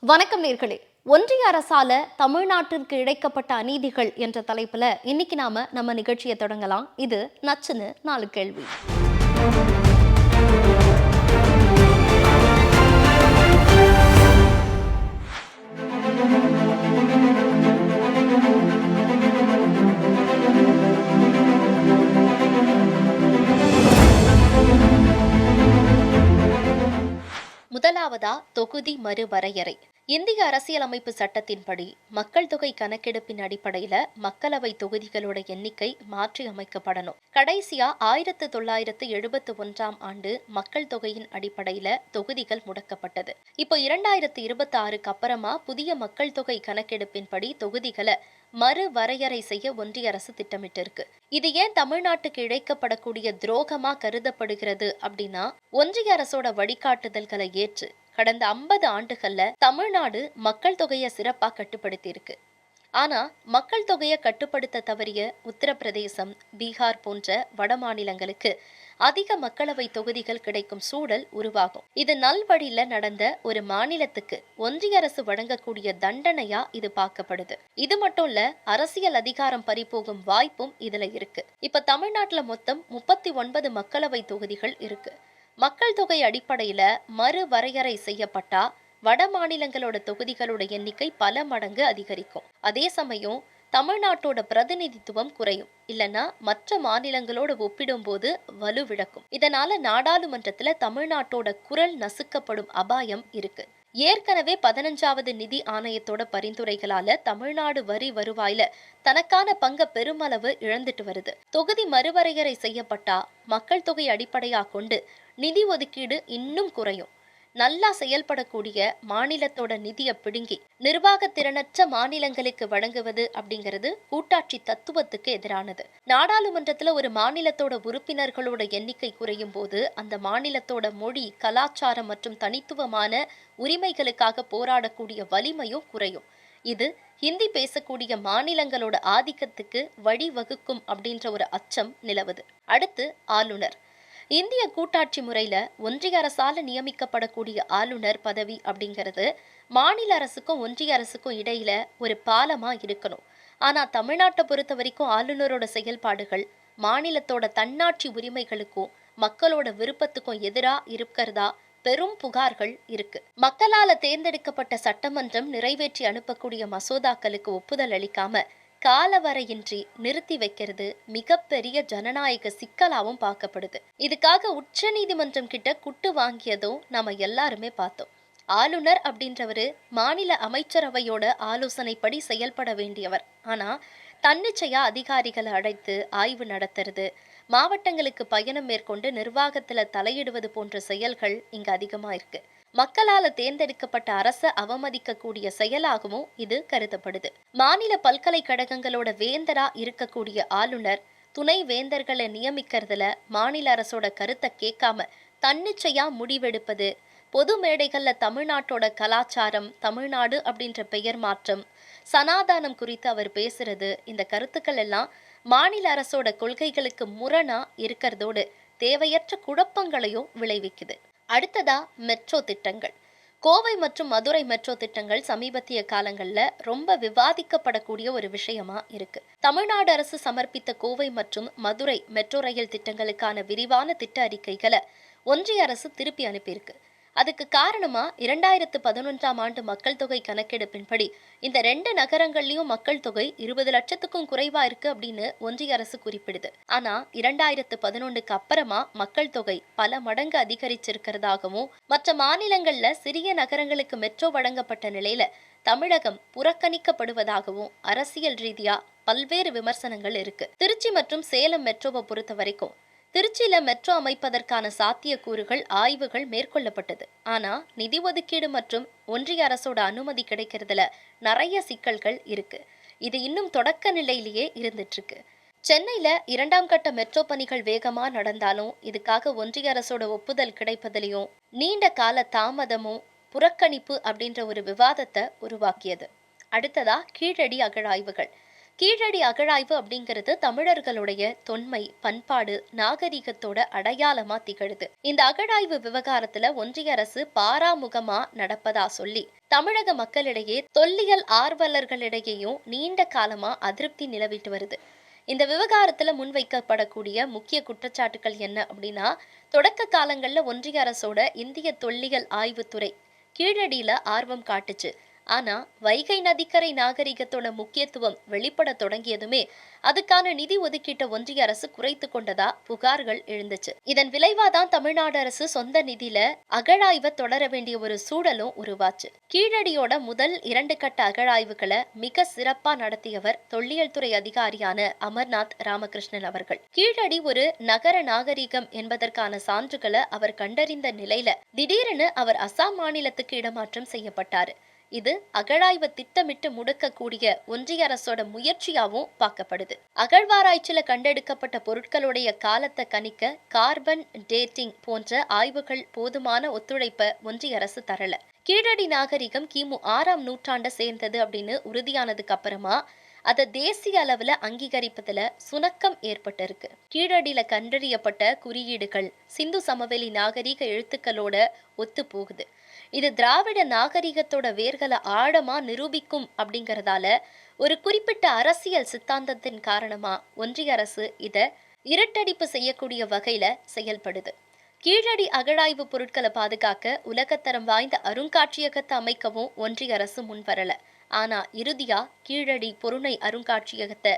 வணக்கம் நேர்களே. ஒன்றிய அரசால தமிழ்நாட்டிற்கு இழைக்கப்பட்ட அநீதிகள் என்ற தலைப்புல இன்னைக்கு நம்ம நிகழ்ச்சியை தொடங்கலாம். இது நச்சுன்னு 4 கேள்வி. முதலாவதா தொகுதி மறுவரையறை. இந்திய அரசியலமைப்பு சட்டத்தின்படி மக்கள் தொகை கணக்கெடுப்பின் அடிப்படையில மக்களவை தொகுதிகளோட எண்ணிக்கை மாற்றி அமைக்கப்படணும். கடைசியா 1971 ஆண்டு மக்கள் தொகையின் அடிப்படையில தொகுதிகள் முடக்கப்பட்டது. இப்போ 2026க்கு அப்புறமா புதிய மக்கள் தொகை கணக்கெடுப்பின்படி தொகுதிகளை மறுவரையறை செய்ய ஒன்றிய அரசு திட்டமிட்டிருக்கு. இது ஏன் தமிழ்நாட்டுக்கு இழைக்கப்படக்கூடிய துரோகமா கருதப்படுகிறது அப்படின்னா, ஒன்றிய அரசோட வழிகாட்டுதல்களை ஏற்று கடந்த 50 ஆண்டுகள்ல தமிழ்நாடு மக்கள் தொகையை சிறப்பா கட்டுப்படுத்தி இருக்கு. ஆனா மக்கள் தொகையை கட்டுப்படுத்த தவறிய உத்தரப்பிரதேசம், பீகார் போன்ற வட மாநிலங்களுக்கு அதிக மக்களவை தொகுதிகள் கிடைக்கும் சூழல் உருவாகும். இது நல்வழியில நடந்த ஒரு மாநிலத்துக்கு ஒன்றிய அரசு வழங்கக்கூடிய தண்டனையா இது பார்க்கப்படுது. இது மட்டும் இல்ல, அரசியல் அதிகாரம் பறிபோகும் வாய்ப்பும் இதுல இருக்கு. இப்ப தமிழ்நாட்டுல மொத்தம் 39 மக்களவை தொகுதிகள் இருக்கு. மக்கள் தொகை அடிப்படையில மறுவரையறை செய்யப்பட்டா வட மாநிலங்களோட தொகுதிகளோட எண்ணிக்கை பல மடங்கு அதிகரிக்கும். அதே சமயம் தமிழ்நாட்டோட பிரதிநிதித்துவம் குறையும், இல்லைன்னா மற்ற மாநிலங்களோட ஒப்பிடும்போது வலுவிழக்கும். இதனால நாடாளுமன்றத்துல தமிழ்நாட்டோட குரல் நசுக்கப்படும் அபாயம் இருக்கு. ஏற்கனவே 15வது நிதி ஆணையத்தோட பரிந்துரைகளால தமிழ்நாடு வரி வருவாயில தனக்கான பங்க பெருமளவு இழந்துட்டு வருது. தொகுதி மறுவரையறை செய்யப்பட்டா மக்கள் தொகை அடிப்படையா கொண்டு நிதி ஒதுக்கீடு இன்னும் குறையும். நல்லா செயல்படக்கூடிய மாநிலத்தோட நிதியை பிடுங்கி நிர்வாக திறனற்ற மாநிலங்களுக்கு வழங்குவது அப்படிங்கிறது கூட்டாட்சி தத்துவத்துக்கு எதிரானது. நாடாளுமன்றத்துல ஒரு மாநிலத்தோட உறுப்பினர்களோட எண்ணிக்கை குறையும் போது அந்த மாநிலத்தோட மொழி, கலாச்சாரம் மற்றும் தனித்துவமான உரிமைகளுக்காக போராடக்கூடிய வலிமையும் குறையும். இது ஹிந்தி பேசக்கூடிய மாநிலங்களோட ஆதிக்கத்துக்கு வழிவகுக்கும் அப்படின்ற ஒரு அச்சம் நிலவுது. அடுத்து ஆளுநர். இந்திய கூட்டாட்சி முறையில ஒன்றிய அரசால நியமிக்கப்படக்கூடிய ஆளுநர் பதவி அப்படிங்கிறது மாநில அரசுக்கும் ஒன்றிய அரசுக்கும் இடையில ஒரு பாலமா இருக்கணும். ஆனா தமிழ்நாட்டை பொறுத்த வரைக்கும் ஆளுநரோட செயல்பாடுகள் மாநிலத்தோட தன்னாட்சி உரிமைகளுக்கும் மக்களோட விருப்பத்துக்கும் எதிரா இருக்கிறதா பெரும் புகார்கள் இருக்கு. மக்களால தேர்ந்தெடுக்கப்பட்ட சட்டமன்றம் நிறைவேற்றி அனுப்பக்கூடிய மசோதாக்களுக்கு ஒப்புதல் அளிக்காம காலவரையின்றி நிறுத்தி வைக்கிறது மிகப்பெரிய ஜனநாயக சிக்கலாவும் பார்க்கப்படுது. இதுக்காக உச்ச நீதிமன்றம் கிட்ட குட்டு வாங்கியதும் நாம எல்லாருமே பார்த்தோம். ஆளுநர் அப்படின்றவரு மாநில அமைச்சரவையோட ஆலோசனைப்படி செயல்பட வேண்டியவர். ஆனா தன்னிச்சையா அதிகாரிகளை அழைத்து ஆய்வு நடத்துறது, மாவட்டங்களுக்கு பயணம் மேற்கொண்டு நிர்வாகத்துல தலையிடுவது போன்ற செயல்கள் இங்க அதிகமா இருக்கு. மக்களால தேர்ந்தெடுக்கப்பட்ட அரசை அவமதிக்கக்கூடிய செயலாகவும் இது கருதப்படுது. மாநில பல்கலைக்கழகங்களோட வேந்தரா இருக்கக்கூடிய ஆளுநர் துணை வேந்தர்களை நியமிக்கிறதுல மாநில அரசோட கருத்தை கேட்காம தன்னிச்சையா முடிவெடுப்பது, பொது மேடைகள்ல தமிழ்நாட்டோட கலாச்சாரம், தமிழ்நாடு அப்படின்ற பெயர் மாற்றம், சனாதானம் குறித்து அவர் பேசுறது, இந்த கருத்துக்கள் எல்லாம் மாநில அரசோட கொள்கைகளுக்கு முரணா இருக்கிறதோடு தேவையற்ற குழப்பங்களையும் விளைவிக்குது. அடுத்ததா மெட்ரோ திட்டங்கள். கோவை மற்றும் மதுரை மெட்ரோ திட்டங்கள் சமீபத்திய காலங்கள்ல ரொம்ப விவாதிக்கப்படக்கூடிய ஒரு விஷயமா இருக்கு. தமிழ்நாடு அரசு சமர்ப்பித்த கோவை மற்றும் மதுரை மெட்ரோ ரயில் திட்டங்களுக்கான விரிவான திட்ட அறிக்கைகளை ஒன்றிய அரசு திருப்பி அனுப்பியிருக்கு. அதுக்கு காரணமா 2011 ஆண்டு மக்கள் தொகை கணக்கெடுப்பின்படி இந்த 2 நகரங்கள்லயும் மக்கள் தொகை 20 லட்சத்துக்கும் குறைவா இருக்கு அப்படின்னு ஒன்றிய அரசு குறிப்பிடுது. ஆனா 2011க்கு அப்புறமா மக்கள் தொகை பல மடங்கு அதிகரிச்சிருக்கிறதாகவும் மற்ற மாநிலங்கள்ல சிறிய நகரங்களுக்கு மெட்ரோ வழங்கப்பட்ட நிலையில தமிழகம் புறக்கணிக்கப்படுவதாகவும் அரசியல் ரீதியா பல்வேறு விமர்சனங்கள் இருக்கு. திருச்சி மற்றும் சேலம் மெட்ரோவை பொறுத்த வரைக்கும் திருச்சியில மெட்ரோ அமைப்பதற்கான சாத்தியக்கூறுகள் ஆய்வுகள் மேற்கொள்ளப்பட்டது. ஆனா நிதி ஒதுக்கீடு மற்றும் ஒன்றிய அரசோட அனுமதி கிடைக்கிறதுல நிறைய சிக்கல்கள் இருக்கு. இது இன்னும் தொடக்க நிலையிலேயே இருந்துட்டு இருக்கு. சென்னையில 2ஆம் கட்ட மெட்ரோ பணிகள் வேகமா நடந்தாலும் இதுக்காக ஒன்றிய அரசோட ஒப்புதல் கிடைப்பதிலையும் நீண்ட கால தாமதமும் புறக்கணிப்பு அப்படின்ற ஒரு விவாதத்தை உருவாக்கியது. அடுத்ததா கீழடி அகழாய்வுகள். கீழடி அகழாய்வு அப்படிங்கிறது தமிழர்களுடைய தொன்மை, பண்பாடு, நாகரிகத்தோட அடையாளமா திகழுது. இந்த அகழாய்வு விவகாரத்துல ஒன்றிய அரசு பாராமுகமா நடப்பதா சொல்லி தமிழக மக்களிடையே தொல்லியல் ஆர்வலர்களிடையேயும் நீண்ட காலமா அதிருப்தி நிலவிட்டு வருது. இந்த விவகாரத்துல முன்வைக்கப்படக்கூடிய முக்கிய குற்றச்சாட்டுகள் என்ன அப்படின்னா, தொடக்க காலங்கள்ல ஒன்றிய அரசோட இந்திய தொல்லியல் ஆய்வுத்துறை கீழடியில ஆர்வம் காட்டுச்சு. ஆனா வைகை நதிக்கரை நாகரிகத்தோட முக்கியத்துவம் வெளிப்பட தொடங்கியதுமே அதுக்கான நிதி ஒதுக்கீட்டை ஒன்றிய அரசு குறைத்து கொண்டதா புகார்கள் எழுந்துச்சு. இதன் விளைவாதான் தமிழ்நாடு அரசு சொந்த நிதியில அகழாய்வை தொடர வேண்டிய ஒரு சூழலும் உருவாச்சு. கீழடியோட முதல் 2 கட்ட அகழாய்வுகளை மிக சிறப்பா நடத்தியவர் தொல்லியல் துறை அதிகாரியான அமர்நாத் ராமகிருஷ்ணன் அவர்கள். கீழடி ஒரு நகர நாகரிகம் என்பதற்கான சான்றுகளை அவர் கண்டறிந்த நிலையில திடீரென அவர் அசாம் மாநிலத்துக்கு இடமாற்றம் செய்யப்பட்டாரு. இது அகழாய்வை திட்டமிட்டு முடக்கக்கூடிய ஒன்றிய அரசோட முயற்சியாவும் பார்க்கப்படுது. அகழ்வாராய்ச்சியில கண்டெடுக்கப்பட்ட பொருட்களுடைய காலத்தை கணிக்க கார்பன் டேட்டிங் போன்ற ஆய்வுகள் போதுமான ஒத்துழைப்பை ஒன்றிய அரசு தரல. கீழடி நாகரிகம் கிமு 6ஆம் நூற்றாண்டை சேர்ந்தது அப்படின்னு உறுதியானதுக்கு அப்புறமா அதை தேசிய அளவுல அங்கீகரிப்பதுல சுணக்கம் ஏற்பட்டிருக்கு. கீழடியில கண்டறியப்பட்ட குறியீடுகள் சிந்து சமவெளி நாகரிக எழுத்துக்களோட ஒத்து போகுது. இது திராவிட நாகரிகத்தோட வேர்களை ஆழமா நிரூபிக்கும் அப்படிங்கறதால ஒரு குறிப்பிட்ட அரசியல் சித்தாந்தத்தின் காரணமா ஒன்றிய அரசு இத இருட்டடிப்பு செய்யக்கூடிய வகையில செயல்படுது. கீழடி அகழாய்வு பொருட்களை பாதுகாக்க உலகத்தரம் வாய்ந்த அருங்காட்சியகத்தை அமைக்கவும் ஒன்றிய அரசு முன்வரல. ஆனா இறுதியா கீழடி பொருணை அருங்காட்சியகத்தை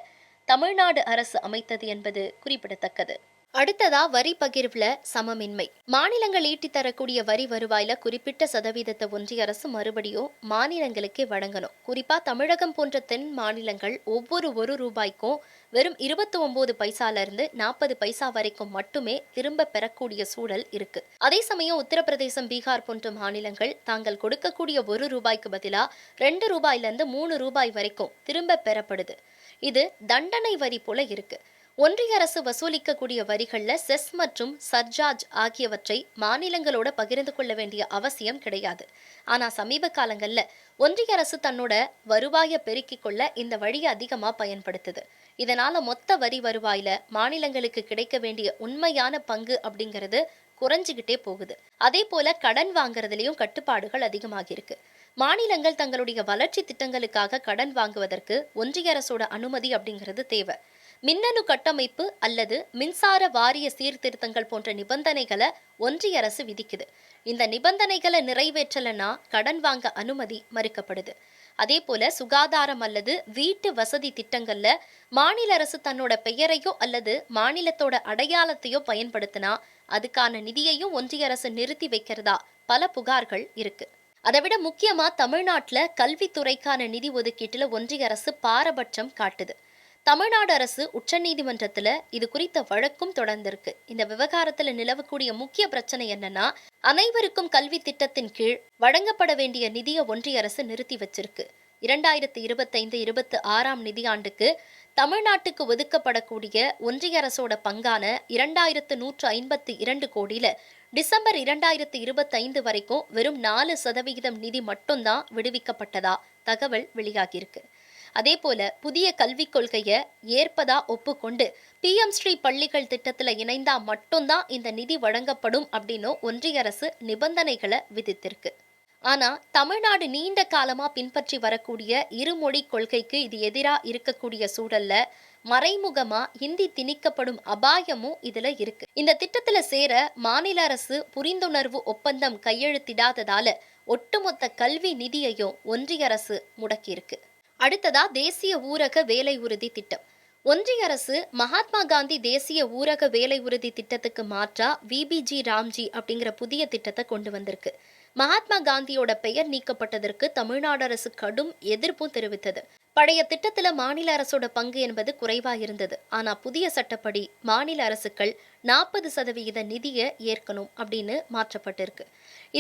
தமிழ்நாடு அரசு அமைத்தது என்பது குறிப்பிடத்தக்கது. அடுத்ததா வரி பகிர்வுல சமமின்மை. மாநிலங்கள் ஈட்டி தரக்கூடிய வரி வருவாயில குறிப்பிட்ட சதவீதத்தை ஒன்றிய அரசு மறுபடியும் மாநிலங்களுக்கே வழங்கணும். குறிப்பா தமிழகம் போன்ற தென் மாநிலங்கள் ஒவ்வொரு ரூபாய்க்கும் வெறும் 29 பைசால இருந்து 40 பைசா வரைக்கும் மட்டுமே திரும்ப பெறக்கூடிய சூழல் இருக்கு. அதே சமயம் உத்தரப்பிரதேசம், பீகார் போன்ற மாநிலங்கள் தாங்கள் கொடுக்கக்கூடிய ரூபாய்க்கு பதிலா 2 ரூபாயில இருந்து 3 ரூபாய் வரைக்கும் திரும்ப பெறப்படுது. இது தண்டனை வரி போல இருக்கு. ஒன்றிய அரசு வசூலிக்கக்கூடிய வரிகள்ல செஸ் மற்றும் சர்சார்ஜ் ஆகியவற்றை மாநிலங்களோட பகிர்ந்து கொள்ள வேண்டிய அவசியம் கிடையாது. ஆனா சமீப காலங்கள்ல ஒன்றிய அரசு தன்னோட வருவாயை பெருக்கிக் கொள்ள இந்த வழியை அதிகமா பயன்படுத்துது. இதனால மொத்த வரி வருவாயில மாநிலங்களுக்கு கிடைக்க வேண்டிய உண்மையான பங்கு அப்படிங்கிறது குறைஞ்சுகிட்டே போகுது. அதே போல கடன் வாங்குறதுலயும் கட்டுப்பாடுகள் அதிகமாகி இருக்கு. மாநிலங்கள் தங்களுடைய வளர்ச்சி திட்டங்களுக்காக கடன் வாங்குவதற்கு ஒன்றிய அரசோட அனுமதி அப்படிங்கிறது தேவை. மின்னணு கட்டமைப்பு அல்லது மின்சார வாரிய சீர்திருத்தங்கள் போன்ற நிபந்தனைகளை ஒன்றிய அரசு விதிக்குது. இந்த நிபந்தனைகளை நிறைவேற்றலனா கடன் வாங்க அனுமதி மறுக்கப்படுது. அதே போல சுகாதாரம் அல்லது வீட்டு வசதி திட்டங்கள்ல மாநில அரசு தன்னோட பெயரையோ அல்லது மாநிலத்தோட அடையாளத்தையோ பயன்படுத்தினா அதுக்கான நிதியையும் ஒன்றிய அரசு நிறுத்தி வைக்கிறதா பல புகார்கள் இருக்கு. அதை விட முக்கியமா தமிழ்நாட்டுல கல்வித்துறைக்கான நிதி ஒதுக்கீட்டுல ஒன்றிய அரசு பாரபட்சம் காட்டுது. தமிழ்நாடு அரசு உச்சநீதிமன்றத்துல இது குறித்த வழக்கும் தொடர்ந்திருக்கு. இந்த விவகாரத்துல நிலவக்கூடிய முக்கிய பிரச்சனை என்னன்னா, அனைவருக்கும் கல்வி திட்டத்தின் கீழ் வழங்கப்பட வேண்டிய நிதியை ஒன்றிய அரசு நிறுத்தி வச்சிருக்கு. 2025-26 நிதியாண்டுக்கு தமிழ்நாட்டுக்கு ஒதுக்கப்படக்கூடிய ஒன்றிய அரசோட பங்கான 2152 கோடியில டிசம்பர் 2025 வரைக்கும் வெறும் 4% நிதி மட்டும்தான் விடுவிக்கப்பட்டதா தகவல் வெளியாகியிருக்கு. அதே போல புதிய கல்விக் கொள்கையை ஏற்பதா ஒப்புக்கொண்டு PM ஸ்ரீ பள்ளிகள் திட்டத்துல இணைந்தா மட்டும்தான் இந்த நிதி வழங்கப்படும் அப்படின்னு ஒன்றிய அரசு நிபந்தனைகளை விதித்திருக்கு. ஆனா தமிழ்நாடு நீண்ட காலமா பின்பற்றி வரக்கூடிய இருமொழி கொள்கைக்கு இது எதிரா இருக்கக்கூடிய சூழல்ல மறைமுகமா ஹிந்தி திணிக்கப்படும் அபாயமும் இதுல இருக்கு. இந்த திட்டத்துல சேர மாநில அரசு புரிந்துணர்வு ஒப்பந்தம் கையெழுத்திடாததால ஒட்டுமொத்த கல்வி நிதியையும் ஒன்றிய அரசு முடக்கியிருக்கு. அடுத்ததா தேசிய ஊரக வேலை உறுதி திட்டம். ஒன்றிய அரசு மகாத்மா காந்தி தேசிய ஊரக வேலை உறுதி திட்டத்துக்கு மாற்றா VBG ராம்ஜி அப்படிங்கிற புதிய திட்டத்தை கொண்டு வந்திருக்கு. மகாத்மா காந்தியோட பெயர் நீக்கப்பட்டதற்கு தமிழ்நாடு அரசு கடும் எதிர்ப்பும் தெரிவித்தது. பழைய திட்டத்துல மாநில அரசோட பங்கு என்பது குறைவா இருந்தது. ஆனா புதிய சட்டப்படி மாநில அரசுகள் 40% நிதியை ஏற்கணும் அப்படின்னு மாற்றப்பட்டிருக்கு.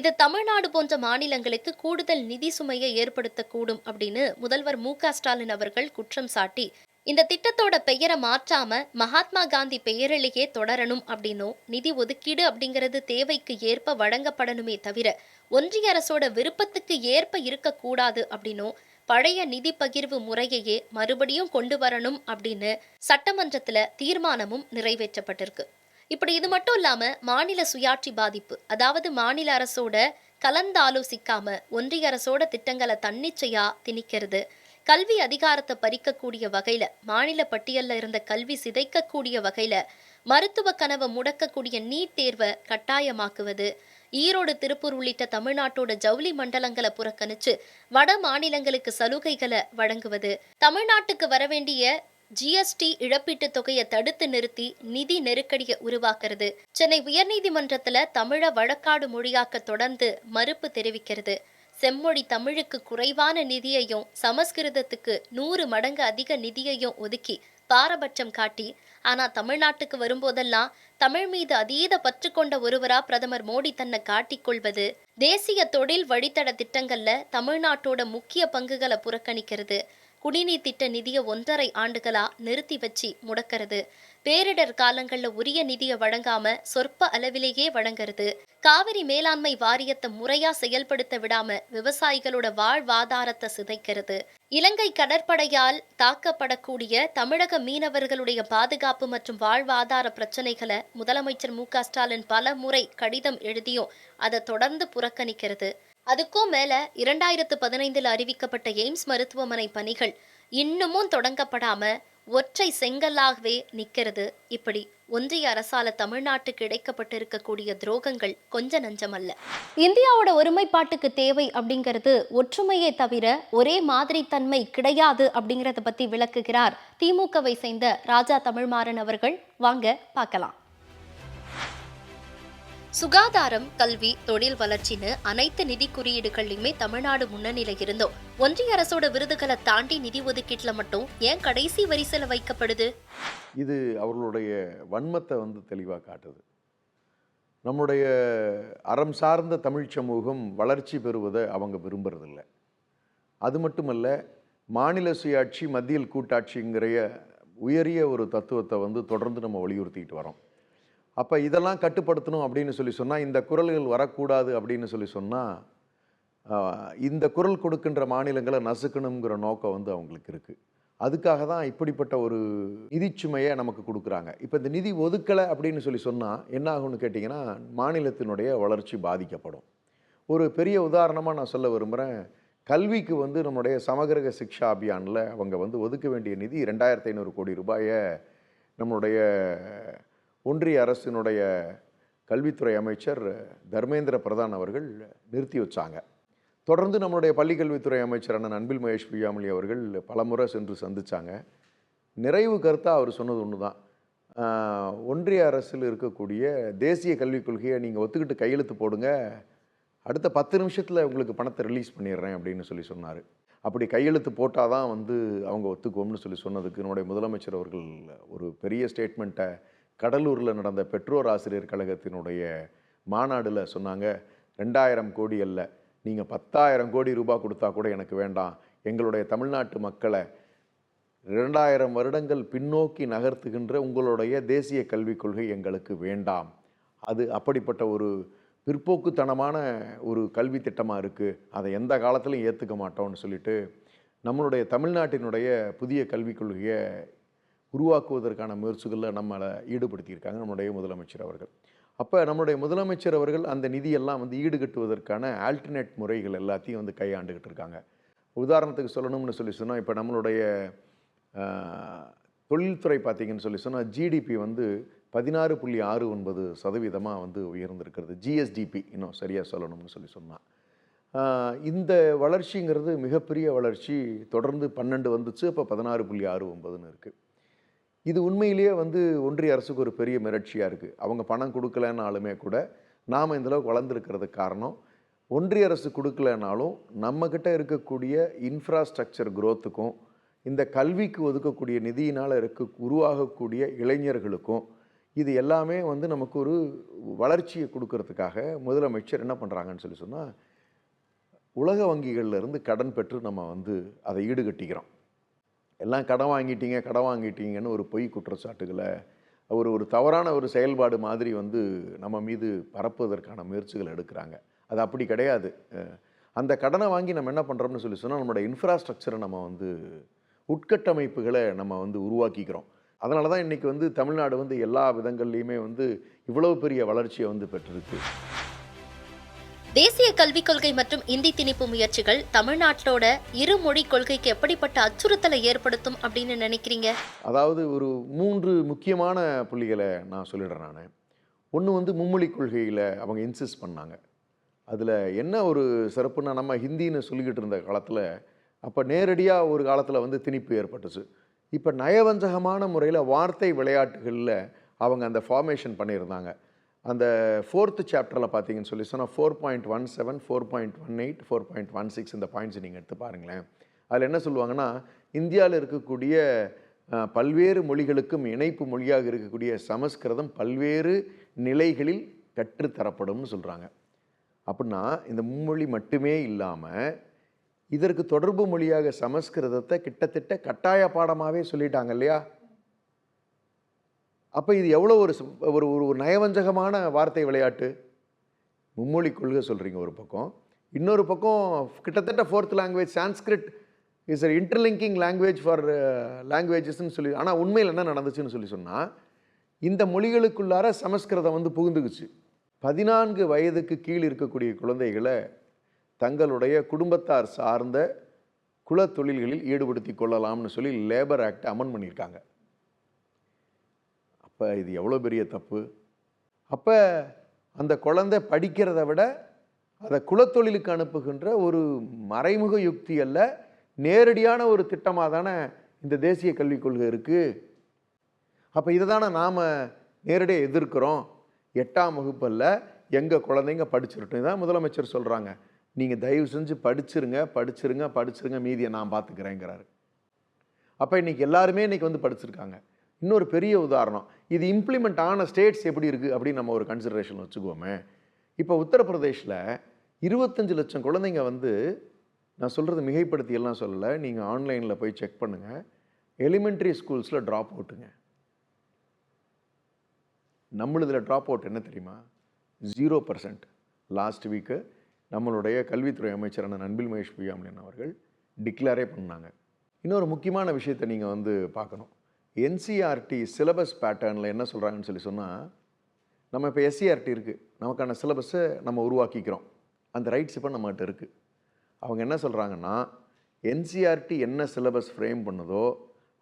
இது தமிழ்நாடு போன்ற மாநிலங்களுக்கு கூடுதல் நிதி சுமையை ஏற்படுத்தக்கூடும் அப்படின்னு முதல்வர் மு.க.ஸ்டாலின் அவர்கள் குற்றம் சாட்டி இந்த திட்டத்தோட பெயரை மாற்றாம மகாத்மா காந்தி பெயரிலேயே தொடரணும் அப்படின்னும் நிதி ஒதுக்கீடு அப்படிங்கிறது தேவைக்கு ஏற்ப வழங்கப்படணுமே தவிர ஒன்றிய அரசோட விருப்பத்துக்கு ஏற்ப இருக்கக்கூடாது அப்படின்னும் பழைய நிதி பகிர்வு முறையையே மறுபடியும் கொண்டு வரணும் அப்படின்னு சட்டமன்றத்துல தீர்மானமும் நிறைவேற்றப்பட்டிருக்கு. இப்படி இது மட்டும் இல்லாம மாநில சுயாட்சி பாதிப்பு, அதாவது மாநில அரசோட கலந்தாலோசிக்காம ஒன்றிய அரசோட திட்டங்களை தன்னிச்சையா திணிக்கிறது, கல்வி அதிகாரத்தை பறிக்கக்கூடிய வகையில மாநில பட்டியல்ல இருந்த கல்வி சிதைக்கக்கூடிய வகையில மருத்துவ கனவை முடக்கக்கூடிய நீட் தேர்வை கட்டாயமாக்குவது, ஈரோடு திருப்பூர் உள்ளிட்ட தமிழ்நாட்டோட ஜவுளி மண்டலங்களை புறக்கணிச்சு வட மாநிலங்களுக்கு சலுகைகளை வழங்குவது, தமிழ்நாட்டுக்கு வரவேண்டிய ஜிஎஸ்டி இழப்பீட்டுத் தொகையை தடுத்து நிறுத்தி நிதி நெருக்கடியை உருவாக்குறது, சென்னை உயர்நீதிமன்றத்துல தமிழ வழக்காடு மொழியாக்க தொடர்ந்து மறுப்பு தெரிவிக்கிறது, செம்மொழி தமிழுக்கு குறைவான நிதியையும் சமஸ்கிருதத்துக்கு 100 மடங்கு அதிக நிதியையும் ஒதுக்கி பாரபட்சம் காட்டி, ஆனா தமிழ்நாட்டுக்கு வரும்போதெல்லாம் தமிழ் மீது அதீத பற்று கொண்ட ஒருவரா பிரதமர் மோடி தன்னை காட்டிக்கொள்வது, தேசிய தொழில் வழித்தட திட்டங்கள்ல தமிழ்நாட்டோட முக்கிய பங்குகளை புறக்கணிக்கிறது, குடிநீர் திட்ட நிதியை 1.5 ஆண்டுகளா நிறுத்தி வச்சு முடக்கிறது, பேரிடர் காலங்கள்ல உரிய நிதியை வழங்காம சொற்ப அளவிலேயே வழங்குறது, காவிரி மேலாண்மை வாரியத்தை முறையா செயல்படுத்த விடாம விவசாயிகளோட வாழ்வாதாரத்தை சிதைக்கிறது, இலங்கை கடற்படையால் தாக்கப்படக்கூடிய தமிழக மீனவர்களுடைய பாதுகாப்பு மற்றும் வாழ்வாதார பிரச்சனைகளை முதலமைச்சர் மு.க.ஸ்டாலின் பல முறை கடிதம் எழுதியும் அதை தொடர்ந்து புறக்கணிக்கிறது. அதுக்கும் மேல 2015 அறிவிக்கப்பட்ட எய்ம்ஸ் மருத்துவமனை பணிகள் இன்னமும் தொடங்கப்படாம ஒற்றை செங்கல்லாகவே நிக்கிறது. இப்படி ஒன்றிய அரசால தமிழ்நாட்டுக்கு இழைக்கப்பட்டிருக்கக்கூடிய துரோகங்கள் கொஞ்ச நஞ்சமல்ல. இந்தியாவோட ஒருமைப்பாட்டுக்கு தேவை அப்படிங்கிறது ஒற்றுமையே தவிர ஒரே மாதிரி தன்மை கிடையாது அப்படிங்கறத பத்தி விளக்குகிறார் திமுகவை சேர்ந்த ராஜா தமிழ்மாறன் அவர்கள். வாங்க பார்க்கலாம். சுகாதாரம், கல்வி, தொழில் வளர்ச்சின்னு அனைத்து நிதி குறியீடுகள்லையுமே தமிழ்நாடு முன்னணியில இருந்தோம். ஒன்றிய அரசோட விருதுகளை தாண்டி நிதி ஒதுக்கீட்டுல மட்டும் ஏன் கடைசி வரிசையில வைக்கப்படுது? இது அவர்களுடைய வன்மத்தை தெளிவா காட்டுது. நம்முடைய அறம் சார்ந்த தமிழ் சமூகம் வளர்ச்சி பெறுவதை அவங்க விரும்புறதில்லை. அது மட்டுமல்ல, மாநில சுயாட்சி மத்தியில் கூட்டாட்சிங்கிற உயரிய ஒரு தத்துவத்தை தொடர்ந்து நம்ம வலியுறுத்திட்டு வரோம். அப்போ இதெல்லாம் கட்டுப்படுத்தணும் அப்படின்னு சொன்னால், இந்த குரல்கள் வரக்கூடாது அப்படின்னு சொன்னால், இந்த குரல் கொடுக்கின்ற மாநிலங்களை நசுக்கணுங்கிற நோக்கம் அவங்களுக்கு இருக்குது. அதுக்காக தான் இப்படிப்பட்ட ஒரு நிதிச்சுமையை நமக்கு கொடுக்குறாங்க. இப்போ இந்த நிதி ஒதுக்கலை அப்படின்னு சொன்னால் என்ன ஆகும்னு கேட்டிங்கன்னா, மாநிலத்தினுடைய வளர்ச்சி பாதிக்கப்படும். ஒரு பெரிய உதாரணமாக நான் சொல்ல விரும்புகிறேன். கல்விக்கு நம்முடைய சமகிரக சிக்ஷா அபியானில் அவங்க ஒதுக்க வேண்டிய நிதி 2500 கோடி ரூபாயை நம்மளுடைய ஒன்றிய அரசினுடைய கல்வித்துறை அமைச்சர் தர்மேந்திர பிரதான் அவர்கள் நிறுத்தி வச்சாங்க. தொடர்ந்து நம்மளுடைய பள்ளிக்கல்வித்துறை அமைச்சர் அண்ணன் அன்பில் மகேஷ் பொய்யாமொழி அவர்கள் பலமுறை சென்று சந்தித்தாங்க. நிறைவு கருத்தாக அவர் சொன்னது ஒன்று தான், ஒன்றிய அரசில் இருக்கக்கூடிய தேசிய கல்விக் கொள்கையை நீங்கள் ஒத்துக்கிட்டு கையெழுத்து போடுங்க, அடுத்த 10 நிமிஷத்தில் உங்களுக்கு பணத்தை ரிலீஸ் பண்ணிடுறேன் அப்படின்னு சொன்னார். அப்படி கையெழுத்து போட்டால் தான் அவங்க ஒத்துக்குவோம்னு சொன்னதுக்கு நம்முடைய முதலமைச்சர் அவர்கள் ஒரு பெரிய ஸ்டேட்மெண்ட்டை கடலூரில் நடந்த பெற்றோர் ஆசிரியர் கழகத்தினுடைய மாநாடில் சொன்னாங்க. 2000 கோடி அல்ல, நீங்கள் 10,000 கோடி ரூபாய் கொடுத்தா கூட எனக்கு வேண்டாம். எங்களுடைய தமிழ்நாட்டு மக்களை 2000 வருடங்கள் பின்னோக்கி நகர்த்துகின்ற உங்களுடைய தேசிய கல்விக் கொள்கை எங்களுக்கு வேண்டாம். அது அப்படிப்பட்ட ஒரு பிற்போக்குத்தனமான ஒரு கல்வி திட்டமாக இருக்குது, அதை எந்த காலத்திலையும் ஏற்றுக்க மாட்டோம்னு சொல்லிட்டு நம்மளுடைய தமிழ்நாட்டினுடைய புதிய கல்விக் கொள்கையை உருவாக்குவதற்கான முயற்சிகளில் நம்மளை ஈடுபடுத்தியிருக்காங்க நம்முடைய முதலமைச்சர் அவர்கள். அப்போ நம்முடைய முதலமைச்சர் அவர்கள் அந்த நிதியெல்லாம் ஈடுகட்டுவதற்கான ஆல்டர்னேட் முறைகள் எல்லாத்தையும் கையாண்டுகிட்டு இருக்காங்க. உதாரணத்துக்கு சொல்லணும்னு சொன்னால், இப்போ நம்மளுடைய தொழில்துறை பார்த்திங்கன்னு சொன்னால் ஜிடிபி 16.69% உயர்ந்திருக்கிறது. ஜிஎஸ்டிபி இன்னும் சரியாக சொல்லணும்னு சொன்னால், இந்த வளர்ச்சிங்கிறது மிகப்பெரிய வளர்ச்சி. தொடர்ந்து 12 வந்துச்சு, இப்போ 16.69ன்னு இருக்குது. இது உண்மையிலேயே ஒன்றிய அரசுக்கு ஒரு பெரிய மிரட்சியாக இருக்குது. அவங்க பணம் கொடுக்கலனாலுமே கூட நாம் இந்தளவுக்கு வளர்ந்துருக்கிறதுக்கு காரணம், ஒன்றிய அரசு கொடுக்கலனாலும் நம்மக்கிட்ட இருக்கக்கூடிய இன்ஃப்ராஸ்ட்ரக்சர் குரோத்துக்கும் இந்த கல்விக்கு ஒதுக்கக்கூடிய நிதியினால் உருவாகக்கூடிய இளைஞர்களுக்கும் இது எல்லாமே நமக்கு ஒரு வளர்ச்சியை கொடுக்கறதுக்காக முதலமைச்சர் என்ன பண்ணுறாங்கன்னு சொன்னால், உலக வங்கிகள்லேருந்து கடன் பெற்று நம்ம அதை ஈடுகட்டிக்கிறோம். எல்லாம் கடன் வாங்கிட்டீங்கன்னு ஒரு பொய் குற்றச்சாட்டுகளை ஒரு தவறான ஒரு செயல்பாடு மாதிரி நம்ம மீது பரப்புவதற்கான முயற்சிகள் எடுக்கிறாங்க. அது அப்படி கிடையாது. அந்த கடனை வாங்கி நம்ம என்ன பண்ணுறோம்னு சொல்லி சொன்னால் நம்மளோட இன்ஃப்ராஸ்ட்ரக்சரை நம்ம வந்து உட்கட்டமைப்புகளை நம்ம வந்து உருவாக்கிக்கிறோம். அதனால தான் இன்றைக்கி வந்து தமிழ்நாடு வந்து எல்லா விதங்கள்லையுமே வந்து இவ்வளவு பெரிய வளர்ச்சியை வந்து பெற்றிருக்கு. தேசிய கல்விக் கொள்கை மற்றும் இந்தி திணிப்பு முயற்சிகள் தமிழ்நாட்டோட இருமொழி கொள்கைக்கு எப்படிப்பட்ட அச்சுறுத்தலை ஏற்படுத்தும் அப்படின்னு நினைக்கிறீங்க? அதாவது ஒரு 3 முக்கியமான புள்ளிகளை நான் சொல்லிடுறேன் நான். ஒன்று வந்து மும்மொழி கொள்கையில் அவங்க இன்சிஸ்ட் பண்ணாங்க. அதில் என்ன ஒரு சிறப்புன்னா, நம்ம ஹிந்தின்னு சொல்லிக்கிட்டு இருந்த காலத்தில் அப்போ நேரடியாக ஒரு காலத்தில் வந்து திணிப்பு ஏற்பட்டுச்சு. இப்போ நயவஞ்சகமான முறையில் வார்த்தை விளையாட்டுகளில் அவங்க அந்த ஃபார்மேஷன் பண்ணியிருந்தாங்க. அந்த 4th சாப்டரில் பார்த்தீங்கன்னு சொல்லி சொன்னால் 4.17, 4.18, 4.16 இந்த பாயிண்ட்ஸ் நீங்கள் எடுத்து பாருங்களேன். அதில் என்ன சொல்லுவாங்கன்னா, இந்தியாவில் இருக்கக்கூடிய பல்வேறு மொழிகளுக்கும் இணைப்பு மொழியாக இருக்கக்கூடிய சமஸ்கிருதம் பல்வேறு நிலைகளில் கற்றுத்தரப்படும்னு சொல்கிறாங்க. அப்படின்னா இந்த மும்மொழி மட்டுமே இல்லாமல் இதற்கு தொடர்பு மொழியாக சமஸ்கிருதத்தை கிட்டத்தட்ட கட்டாய பாடமாகவே சொல்லிட்டாங்க இல்லையா? அப்போ இது எவ்வளோ ஒரு ஒரு ஒரு நயவஞ்சகமான வார்த்தை விளையாட்டு. மும்மொழி கொள்கை சொல்கிறீங்க ஒரு பக்கம், இன்னொரு பக்கம் கிட்டத்தட்ட 4th language Sanskrit is a interlinking language for லாங்குவேஜஸ்ன்னு சொல்லி. ஆனால் உண்மையில் என்ன நடந்துச்சுன்னு சொல்லி சொன்னால், இந்த மொழிகளுக்குள்ளார சமஸ்கிருதம் வந்து புகுந்துக்குச்சு. 14 வயதுக்கு கீழ் இருக்கக்கூடிய குழந்தைகளை தங்களுடைய குடும்பத்தார் சார்ந்த குல தொழில்களில் ஈடுபடுத்தி கொள்ளலாம்னு சொல்லி லேபர் ஆக்ட் அமெண்ட் பண்ணியிருக்காங்க. அப்போ இது எவ்வளோ பெரிய தப்பு. அப்போ அந்த குழந்தை படிக்கிறத விட அதை குலத்தொழிலுக்கு அனுப்புகின்ற ஒரு மறைமுக யுக்தி அல்ல, நேரடியான ஒரு திட்டமாக தானே இந்த தேசிய கல்விக் கொள்கை இருக்குது. அப்போ இதை தானே நாம் நேரடியாக எதிர்க்கிறோம். 8ஆம் வகுப்பில் எங்கள் குழந்தைங்க படிச்சிருட்டோம். இதான் முதலமைச்சர் சொல்கிறாங்க. நீங்கள் தயவு செஞ்சு படிச்சிருங்க மீதியை நான் பார்த்துக்கிறேங்கிறாரு. அப்போ இன்றைக்கி எல்லாருமே இன்றைக்கி வந்து படிச்சிருக்காங்க. இன்னொரு பெரிய உதாரணம், இது இம்ப்ளிமெண்ட் ஆன ஸ்டேட்ஸ் எப்படி இருக்குது அப்படின்னு நம்ம ஒரு கன்சிடரேஷன் வச்சுக்குவோமே. இப்போ உத்தரப்பிரதேஷில் 25 லட்சம் குழந்தைங்க வந்து, நான் சொல்கிறது மிகைப்படுத்தி எல்லாம் சொல்லலை, நீங்கள் ஆன்லைனில் போய் செக் பண்ணுங்கள், எலிமெண்ட்ரி ஸ்கூல்ஸில் ட்ராப் அவுட்டுங்க. நம்மளதில் ட்ராப் அவுட் என்ன தெரியுமா? 0%. லாஸ்ட் வீக்கு நம்மளுடைய கல்வித்துறை அமைச்சரான அன்பில் மகேஷ் பொய்யாமொழி அவர்கள் டிக்ளேரே பண்ணாங்க. இன்னொரு முக்கியமான விஷயத்தை நீங்கள் வந்து பார்க்கணும். என்சிஆர்டி சிலபஸ் பேட்டர்னில் என்ன சொல்கிறாங்கன்னு சொல்லி சொன்னால், நம்ம இப்போ எஸ்சிஆர்டி இருக்குது, நமக்கான சிலபஸை நம்ம உருவாக்கிக்கிறோம், அந்த ரைட்ஸ் இப்போ நம்மகிட்ட இருக்குது. அவங்க என்ன சொல்கிறாங்கன்னா, என்சிஆர்டி என்ன சிலபஸ் ஃப்ரேம் பண்ணுதோ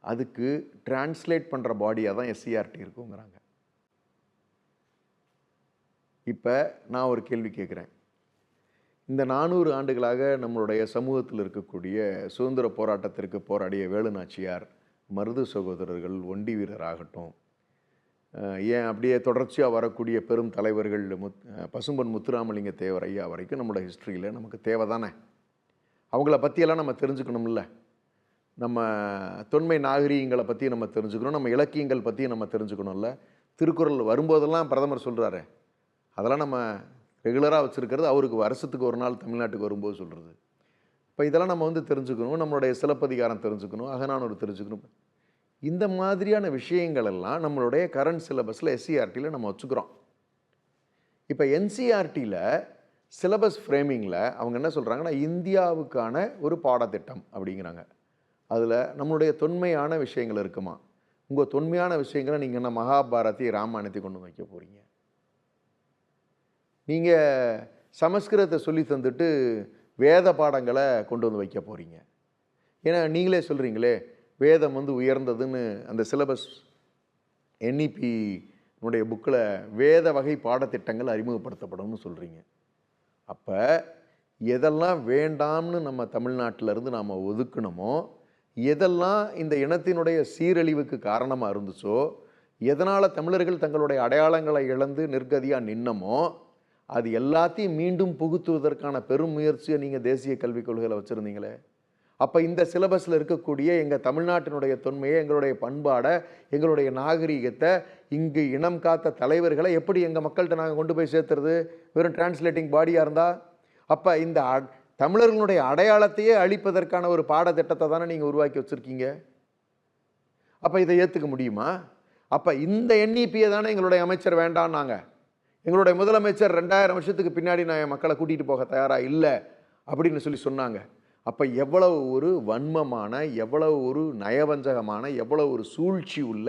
அதுக்கு டிரான்ஸ்லேட் பண்ணுற பாடியாக தான் எஸ்சிஆர்டி இருக்குங்கிறாங்க. இப்போ நான் ஒரு கேள்வி கேட்குறேன். இந்த 400 ஆண்டுகளாக நம்மளுடைய சமூகத்தில் இருக்கக்கூடிய சுதந்திர போராட்டத்திற்கு போராடிய வேலு நாச்சியார், மருது சகோதரர்கள், ஒண்டி வீரர் ஆகட்டும், ஏன் அப்படியே தொடர்ச்சியாக வரக்கூடிய பெரும் தலைவர்கள் பசும்பொன் முத்துராமலிங்க தேவர் ஐயா வரைக்கும் நம்மளோட ஹிஸ்ட்ரியில் நமக்கு தேவை தானே. அவங்கள பற்றியெல்லாம் நம்ம தெரிஞ்சுக்கணும்ல. நம்ம தொன்மை நாகரீகங்களை பற்றி நம்ம தெரிஞ்சுக்கணும், நம்ம இலக்கியங்கள் பற்றியும் நம்ம தெரிஞ்சுக்கணும்ல. திருக்குறள் வரும்போதெல்லாம் பிரதமர் சொல்கிறாரு, அதெல்லாம் நம்ம ரெகுலராக வச்சுருக்கிறது, அவருக்கு வருஷத்துக்கு ஒரு நாள் தமிழ்நாட்டுக்கு வரும்போது சொல்கிறது. இப்போ இதெல்லாம் நம்ம வந்து தெரிஞ்சுக்கணும், நம்மளுடைய சிலப்பதிகாரம் தெரிஞ்சுக்கணும், அகநானூறு தெரிஞ்சுக்கணும். இந்த மாதிரியான விஷயங்கள் எல்லாம் நம்மளுடைய கரண்ட் சிலபஸில் எஸ்சிஆர்டியில் நம்ம வச்சுக்கிறோம். இப்போ என்சிஆர்டியில் சிலபஸ் ஃப்ரேமிங்கில் அவங்க என்ன சொல்கிறாங்கன்னா, இந்தியாவுக்கான ஒரு பாடத்திட்டம் அப்படிங்கிறாங்க. அதில் நம்மளுடைய தொன்மையான விஷயங்கள் இருக்குமா? உங்கள் தொன்மையான விஷயங்களை நீங்கள் என்ன மகாபாரதி ராமாயணத்தை கொண்டு வைக்க போகிறீங்க? நீங்கள் சமஸ்கிருதத்தை சொல்லி தந்துட்டு வேத பாடங்களை கொண்டு வந்து வைக்க போகிறீங்க. ஏன்னா நீங்களே சொல்கிறீங்களே, வேதம் வந்து உயர்ந்ததுன்னு அந்த சிலபஸ் என்இபினுடைய புக்கில் வேத வகை பாடத்திட்டங்கள் அறிமுகப்படுத்தப்படும்னு சொல்கிறீங்க. அப்போ எதெல்லாம் வேண்டாம்னு நம்ம தமிழ்நாட்டிலேருந்து நாம் ஒதுக்கணுமோ, எதெல்லாம் இந்த இனத்தினுடைய சீரழிவுக்கு காரணமாக இருந்துச்சோ, எதனால் தமிழர்கள் தங்களுடைய அடையாளங்களை இழந்து நிர்கதியாக நின்னமோ, அது எல்லாத்தையும் மீண்டும் புகுத்துவதற்கான பெரும் முயற்சியை நீங்கள் தேசிய கல்விக் கொள்கையில் வச்சுருந்தீங்களே. அப்போ இந்த சிலபஸில் இருக்கக்கூடிய எங்கள் தமிழ்நாட்டினுடைய தொன்மையை, எங்களுடைய பண்பாடை, எங்களுடைய நாகரீகத்தை, இங்கு இனம் காத்த தலைவர்களை எப்படி எங்கள் மக்கள்கிட்ட நாங்கள் கொண்டு போய் சேர்த்துறது? வெறும் டிரான்ஸ்லேட்டிங் பாடியாக இருந்தால்? அப்போ இந்த தமிழர்களுடைய அடையாளத்தையே அழிப்பதற்கான ஒரு பாடத்திட்டத்தை தானே நீங்கள் உருவாக்கி வச்சுருக்கீங்க. அப்போ இதை ஏற்றுக்க முடியுமா? அப்போ இந்த என்இபியை தானே எங்களுடைய அமைச்சர் வேண்டான்னாங்க. எங்களுடைய முதலமைச்சர் 2000 வருஷத்துக்கு பின்னாடி நான் என் மக்களை கூட்டிகிட்டு போக தயாராக இல்லை அப்படின்னு சொல்லி சொன்னாங்க. அப்போ எவ்வளவு ஒரு வன்மமான, எவ்வளவு ஒரு நயவஞ்சகமான, எவ்வளவு ஒரு சூழ்ச்சி உள்ள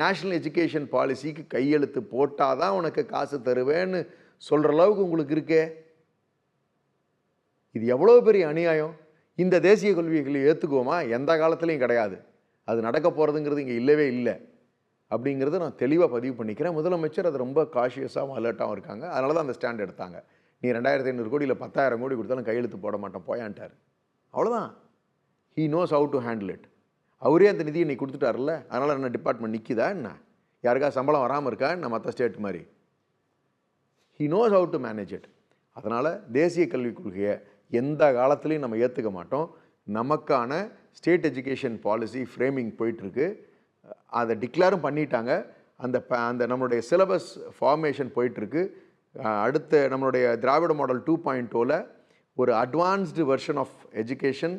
நேஷ்னல் எஜுகேஷன் பாலிசிக்கு கையெழுத்து போட்டால் தான் உனக்கு காசு தருவேன்னு சொல்கிற அளவுக்கு உங்களுக்கு இருக்கே. இது எவ்வளோ பெரிய அநியாயம். இந்த தேசிய கல்விகளை ஏற்றுக்குவோமா? எந்த காலத்துலேயும் கிடையாது. அது நடக்க போகிறதுங்கிறது இங்கே இல்லவே இல்லை அப்படிங்கிறத நான் தெளிவாக பதிவு பண்ணிக்கிறேன். முதலமைச்சர் அது ரொம்ப காஷியஸாகவும் அலர்ட்டாகவும் இருக்காங்க. அதனால தான் அந்த ஸ்டாண்ட் எடுத்தாங்க. நீ 2500 கோடி இல்லை 10,000 கோடி கொடுத்தாலும் கையெழுத்து போட மாட்டேன் போயான்ட்டார். அவ்வளோதான். He knows how to handle it. அவரே அந்த நிதியை நீ கொடுத்துட்டார்ல, அதனால் என்ன டிபார்ட்மெண்ட் நிற்கிதா என்ன? யாருக்கா சம்பளம் வராமல் இருக்கா என்ன மற்ற ஸ்டேட் மாதிரி? He knows how to manage it. அதனால் தேசிய கல்விக் கொள்கையை எந்த காலத்துலேயும் நம்ம ஏற்றுக்க மாட்டோம். நமக்கான ஸ்டேட் எஜுகேஷன் பாலிசி ஃப்ரேமிங் போயிட்டுருக்கு. அதை டிக்ளேரும் பண்ணிட்டாங்க. அந்த நம்மளுடைய சிலபஸ் ஃபார்மேஷன் போயிட்டுருக்கு. அடுத்த நம்மளுடைய திராவிட மாடல் 2.0ல் ஒரு அட்வான்ஸ்டு வெர்ஷன் ஆஃப் எஜுகேஷன்,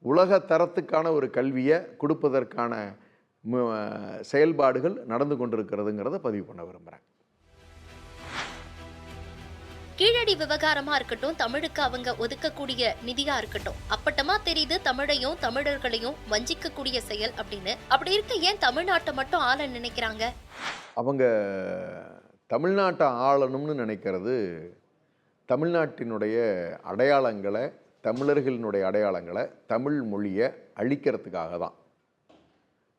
உலக தரத்துக்கான ஒரு கல்வியை கொடுப்பதற்கான செயல்பாடுகள் நடந்து கொண்டிருக்கிறதுங்கிறத பதிவு பண்ண விரும்புகிறேன். கீழடி விவகாரமா இருக்கட்டும், தமிழுக்கு அவங்க ஒதுக்கக்கூடிய நிதியா இருக்கட்டும், அப்பட்டமா தெரியுது தமிழையும் தமிழர்களையும் வஞ்சிக்கக்கூடிய செயல் அப்படின்னு. அப்படி இருக்க ஏன் தமிழ்நாட்டை மட்டும் ஆள நினைக்கிறாங்க? அவங்க தமிழ்நாட்டை ஆளணும்னு நினைக்கிறது தமிழ்நாட்டினுடைய அடையாளங்களை, தமிழர்களினுடைய அடையாளங்களை, தமிழ் மொழியை அழிக்கிறதுக்காக தான்.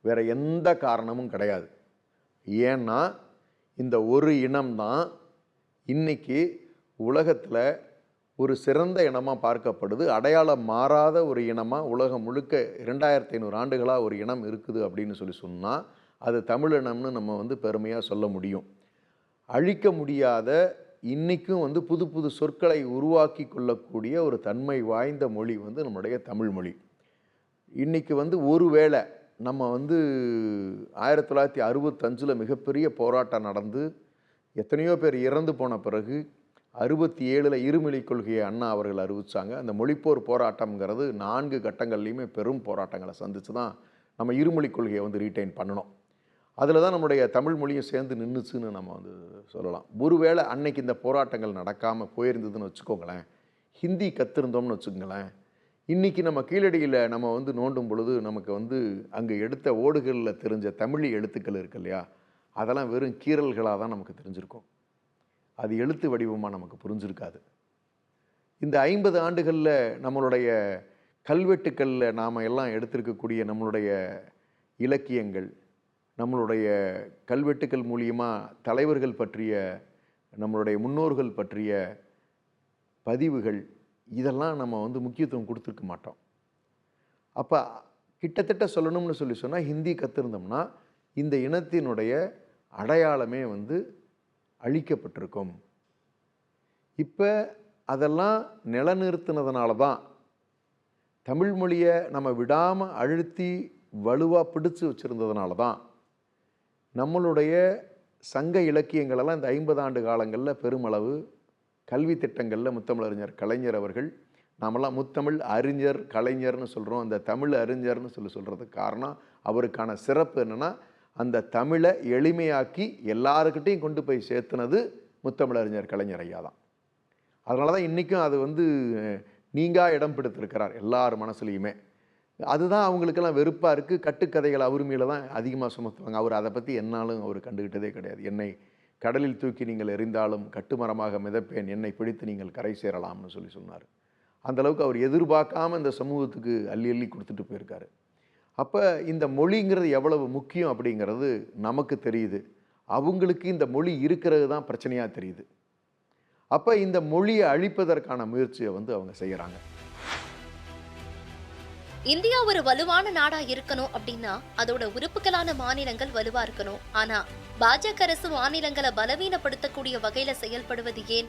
வேற எந்த காரணமும் கிடையாது. ஏன்னா இந்த ஒரு இனம்தான் இன்னைக்கு உலகத்தில் ஒரு சிறந்த இனமாக பார்க்கப்படுது. அடையாளம் மாறாத ஒரு இனமாக உலகம் முழுக்க 2500 ஆண்டுகளாக ஒரு இனம் இருக்குது அப்படின்னு சொன்னால் அது தமிழினம்னு நம்ம பெருமையாக சொல்ல முடியும். அழிக்க முடியாத, இன்றைக்கும் புது புது சொற்களை உருவாக்கி கொள்ளக்கூடிய ஒரு தன்மை வாய்ந்த மொழி நம்முடைய தமிழ் மொழி. இன்றைக்கி ஒருவேளை நம்ம 1965 மிகப்பெரிய போராட்டம் நடந்து எத்தனையோ பேர் இறந்து போன பிறகு 67 இருமொழி கொள்கையை அண்ணா அவர்கள் அறிவித்தாங்க. அந்த மொழிப்போர் போராட்டம்ங்கிறது 4 கட்டங்கள்லையுமே பெரும் போராட்டங்களை சந்தித்து தான் நம்ம இருமொழி கொள்கையை ரீட்டைன் பண்ணணும். அதில் தான் நம்முடைய தமிழ் மொழியும் சேர்ந்து நின்றுச்சுன்னு நம்ம சொல்லலாம். ஒருவேளை அன்னைக்கு இந்த போராட்டங்கள் நடக்காமல் போயிருந்ததுன்னு வச்சுக்கோங்களேன், ஹிந்தி கற்றுருந்தோம்னு வச்சுக்கோங்களேன், இன்றைக்கி நம்ம கீழடியில் நம்ம நோண்டும் பொழுது நமக்கு அங்கே எடுத்த ஓடுகளில் தெரிஞ்ச தமிழ் எழுத்துக்கள் இருக்கு இல்லையா, அதெல்லாம் வெறும் கீறல்களாக தான் நமக்கு தெரிஞ்சிருக்கும். அது எழுத்து வடிவமாக நமக்கு புரிஞ்சிருக்காது. இந்த 50 ஆண்டுகளில் நம்மளுடைய கல்வெட்டுக்களில் நாம் எல்லாம் எடுத்திருக்கக்கூடிய நம்மளுடைய இலக்கியங்கள், நம்மளுடைய கல்வெட்டுக்கள் மூலியமாக தலைவர்கள் பற்றிய, நம்மளுடைய முன்னோர்கள் பற்றிய பதிவுகள், இதெல்லாம் நம்ம முக்கியத்துவம் கொடுத்துருக்க மாட்டோம். அப்போ கிட்டத்தட்ட சொல்லணும்னு சொன்னால் ஹிந்தி கற்றுருந்தோம்னா இந்த இனத்தினுடைய அடையாளமே அழிக்கப்பட்டிருக்கும். இப்போ அதெல்லாம் நிலநிறுத்தினதுனால தான், தமிழ் மொழியை நம்ம விடாமல் அழுத்தி வலுவாக பிடிச்சு வச்சுருந்ததுனால தான் நம்மளுடைய சங்க இலக்கியங்களெல்லாம் இந்த 50 ஆண்டு காலங்களில் பெருமளவு கல்வி திட்டங்களில் முத்தமிழறிஞர் கலைஞர் அவர்கள், நாமெல்லாம் முத்தமிழ் அறிஞர் கலைஞர்னு சொல்கிறோம். அந்த தமிழ் அறிஞர்னு சொல்கிறதுக்கு காரணம், அவருக்கான சிறப்பு என்னென்னா அந்த தமிழை எளிமையாக்கி எல்லாருக்கிட்டையும் கொண்டு போய் சேர்த்துனது முத்தமிழறிஞர் கலைஞர் ஐயா தான். அதனால தான் இன்றைக்கும் அது நீங்கா இடம் பிடித்திருக்கிறார் எல்லார் மனசுலையுமே. அதுதான் அவங்களுக்கெல்லாம் வெறுப்பாக இருக்குது. கட்டுக்கதைகள் அவர் மேலே தான் அதிகமாக சுமத்துவாங்க. அவர் அதை பற்றி என்னாலும் அவர் கண்டுக்கிட்டதே கிடையாது. என்னை கடலில் தூக்கி நீங்கள் எறிந்தாலும் கட்டுமரமாக மிதப்பேன், என்னை பிடித்து நீங்கள் கரை சேரலாம்னு சொன்னார். அந்தளவுக்கு அவர் எதிர்பார்க்காம இந்த சமூகத்துக்கு அள்ளி அள்ளி கொடுத்துட்டு போயிருக்காரு. அப்போ இந்த மொழிங்கிறது எவ்வளவு முக்கியம் அப்படிங்கிறது நமக்கு தெரியுது. அவங்களுக்கு இந்த மொழி இருக்கிறது தான் பிரச்சனையாக தெரியுது. அப்போ இந்த மொழியை அழிப்பதற்கான முயற்சியை அவங்க செய்கிறாங்க. இந்தியா ஒரு வலுவான நாடா இருக்கணும் அப்படின்னா அதோட உறுப்புகளான மாநிலங்கள் வலுவா இருக்கணும். ஆனா பாஜக அரசு மாநிலங்களை பலவீனப்படுத்தக்கூடிய வகையில செயல்படுவது ஏன்?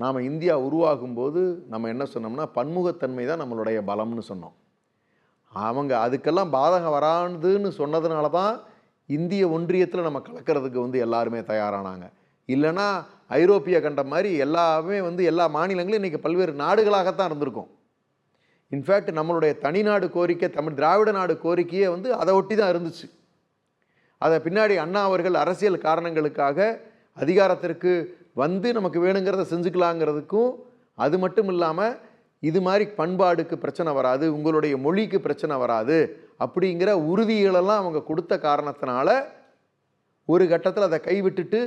நாம இந்தியா உருவாகும் போது நம்ம என்ன சொன்னோம்னா பன்முகத்தன்மை தான் நம்மளுடைய பலம்னு சொன்னோம். அவங்க அதுக்கெல்லாம் பாதகம் வராதுன்னு சொன்னதுனால தான் இந்திய ஒன்றியத்தில் நம்ம கலக்கிறதுக்கு எல்லாருமே தயாரானாங்க. இல்லைன்னா ஐரோப்பிய கண்டம் மாதிரி எல்லாமே எல்லா மாநிலங்களும் இன்றைக்கி பல்வேறு நாடுகளாகத்தான் இருந்திருக்கும். இன்ஃபேக்ட் நம்மளுடைய தனிநாடு கோரிக்கை, தமிழ் திராவிட நாடு கோரிக்கையே அதை ஒட்டி தான் இருந்துச்சு. அதை பின்னாடி அண்ணா அவர்கள் அரசியல் காரணங்களுக்காக அதிகாரத்திற்கு நமக்கு வேணுங்கிறத செஞ்சுக்கலாங்கிறதுக்கும், அது மட்டும் இல்லாமல் இது மாதிரி பண்பாடுக்கு பிரச்சனை வராது, உங்களுடைய மொழிக்கு பிரச்சனை வராது அப்படிங்கிற உறுதிகளெல்லாம் அவங்க கொடுத்த காரணத்தினால ஒரு கட்டத்தில் அதை கைவிட்டுட்டு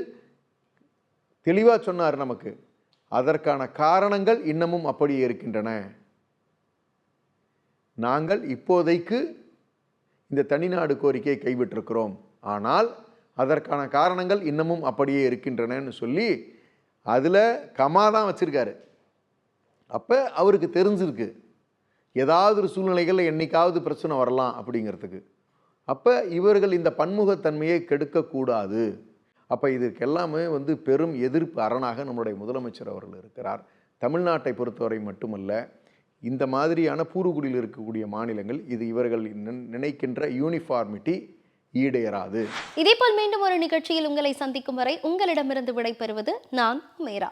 தெளிவாக சொன்னார் நமக்கு, அதற்கான காரணங்கள் இன்னமும் அப்படியே இருக்கின்றன. நாங்கள் இப்போதைக்கு இந்த தனிநாடு கோரிக்கையை கைவிட்டிருக்கிறோம், ஆனால் அதற்கான காரணங்கள் இன்னமும் அப்படியே இருக்கின்றனன்னு சொல்லி அதில் கமா தான் வச்சுருக்காரு. அப்போ அவருக்கு தெரிஞ்சிருக்கு ஏதாவது ஒரு சூழ்நிலைகளில் என்னைக்காவது பிரச்சனை வரலாம் அப்படிங்கிறதுக்கு. அப்போ இவர்கள் இந்த பன்முகத்தன்மையை கெடுக்கக்கூடாது. அப்போ இதற்கு எல்லாமே பெரும் எதிர்ப்பு அரணாக நம்முடைய முதலமைச்சர் அவர்கள் இருக்கிறார். தமிழ்நாட்டை பொறுத்தவரை மட்டுமல்ல, இந்த மாதிரியான பூர்வகுடியில் இருக்கக்கூடிய மாநிலங்கள் இது இவர்கள் நினைக்கின்ற யூனிஃபார்மிட்டி ஈடேறாது. இதேபோல் மீண்டும் ஒரு நிகழ்ச்சியில் உங்களை சந்திக்கும் வரை உங்களிடமிருந்து விடைபெறுவது நான் மேரா.